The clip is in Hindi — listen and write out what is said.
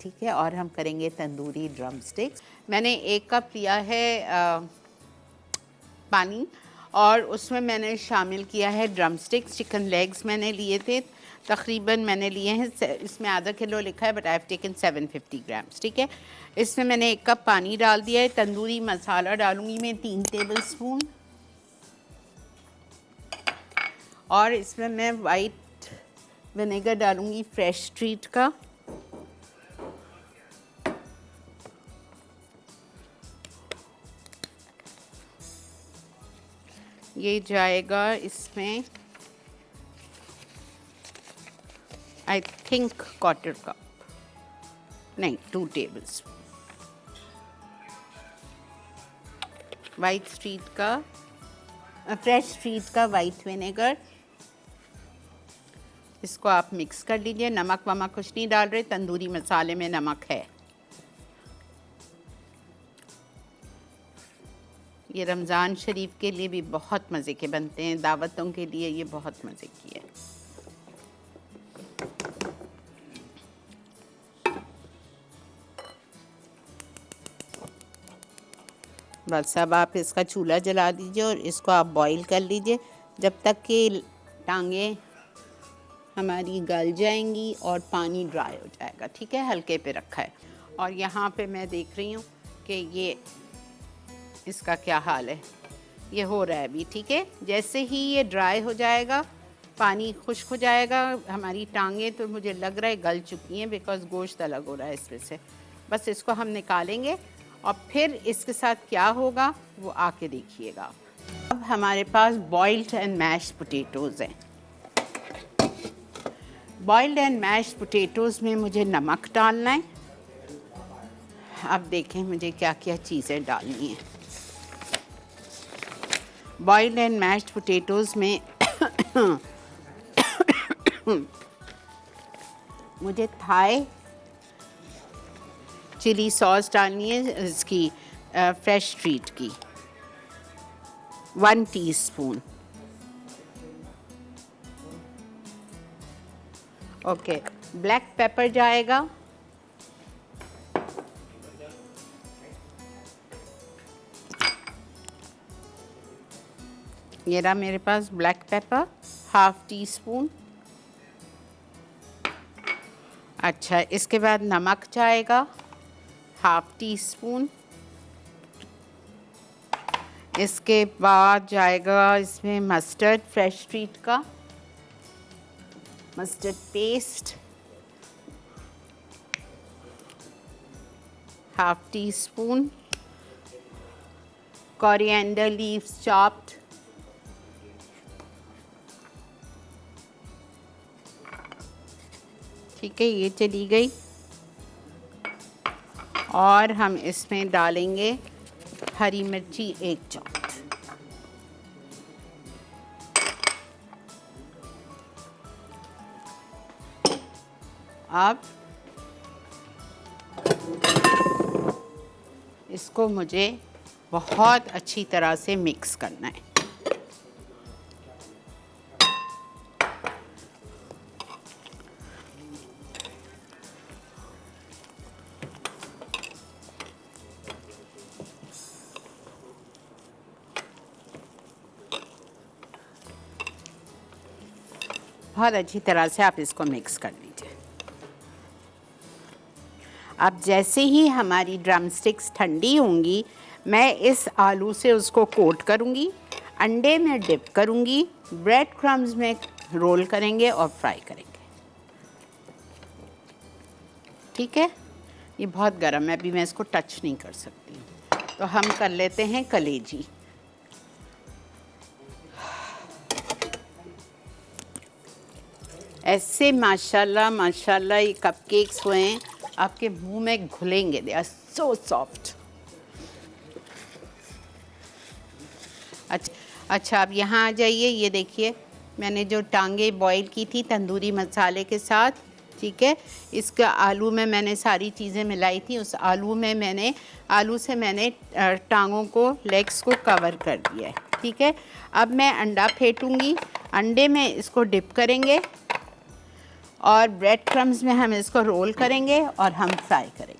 ठीक है। और हम करेंगे तंदूरी ड्रम स्टिक्स। मैंने 1 कप लिया है पानी और उसमें मैंने शामिल किया है ड्रम स्टिक्स। चिकन लेग्स मैंने लिए थे, तकरीबन मैंने लिए हैं, इसमें आधा किलो लिखा है but I have taken 750 grams. ठीक है। इसमें मैंने 1 कप पानी डाल दिया है। तंदूरी मसाला डालूंगी मैं 3 टेबल स्पून और इसमें मैं वाइट विनेगर डालूंगी फ्रेश स्ट्रीट का। ये जाएगा इसमें आई थिंक 1/4 कप, नहीं 2 टेबल स्पून वाइट स्ट्रीट का, फ्रेश स्ट्रीट का वाइट विनेगर। इसको आप मिक्स कर लीजिए। नमक वमक कुछ नहीं डाल रहे, तंदूरी मसाले में नमक है। ये रमज़ान शरीफ के लिए भी बहुत मज़े के बनते हैं, दावतों के लिए ये बहुत मज़े की है। बस अब आप इसका चूल्हा जला दीजिए और इसको आप बॉईल कर लीजिए जब तक कि टांगें हमारी गल जाएंगी और पानी ड्राई हो जाएगा। ठीक है, हल्के पे रखा है। और यहाँ पे मैं देख रही हूँ कि ये इसका क्या हाल है, ये हो रहा है अभी। ठीक है, जैसे ही ये ड्राई हो जाएगा, पानी खुश्क हो जाएगा, हमारी टांगें तो मुझे लग रहा है गल चुकी हैं बिकॉज़ गोश्त अलग हो रहा है इसमें से। बस इसको हम निकालेंगे और फिर इसके साथ क्या होगा वो आके देखिएगा। अब हमारे पास बॉइल्ड एंड मैश्ड पोटैटोज़ हैं। बॉइल्ड एंड मैश्ड पोटैटोज़ में मुझे नमक डालना है। अब देखें मुझे क्या क्या चीज़ें डालनी हैं। बॉइल्ड एंड मैश्ड पोटैटोज़ में मुझे थाई चिली सॉस डालनी है, इसकी फ्रेश स्ट्रीट की 1 टीस्पून। ओके, ब्लैक पेपर जाएगा, ये रहा मेरे पास ब्लैक पेपर 1/2 टीस्पून। अच्छा, इसके बाद नमक जाएगा 1/2 टीस्पून। इसके बाद जाएगा इसमें मस्टर्ड फ्रेश स्ट्रीट का mustard paste 1/2 teaspoon. Coriander leaves chopped ठीक है, ये चली गई। और हम इसमें डालेंगे हरी मिर्ची 1 चॉप्ड। अब इसको मुझे बहुत अच्छी तरह से मिक्स करना है। बहुत अच्छी तरह से आप इसको मिक्स कर लीजिए। अब जैसे ही हमारी ड्रम स्टिक्स ठंडी होंगी, मैं इस आलू से उसको कोट करूँगी, अंडे में डिप करूँगी, ब्रेड क्रम्स में रोल करेंगे और फ्राई करेंगे। ठीक है, ये बहुत गर्म है, अभी मैं इसको टच नहीं कर सकती, तो हम कर लेते हैं कलेजी। ऐसे माशाल्लाह माशाल्लाह ये कपकेक्स हुए हैं, आपके मुंह में घुलेंगे। They are so soft. अच्छा, अब यहाँ आ जाइए। ये देखिए, मैंने जो टांगे बॉईल की थी तंदूरी मसाले के साथ, ठीक है, इसका आलू में मैंने सारी चीज़ें मिलाई थी। उस आलू से मैंने टांगों को, लेग्स को कवर कर दिया है। ठीक है, अब मैं अंडा फेंटूंगी, अंडे में इसको डिप करेंगे और ब्रेड क्रम्स में हम इसको रोल करेंगे और हम फ्राई करेंगे।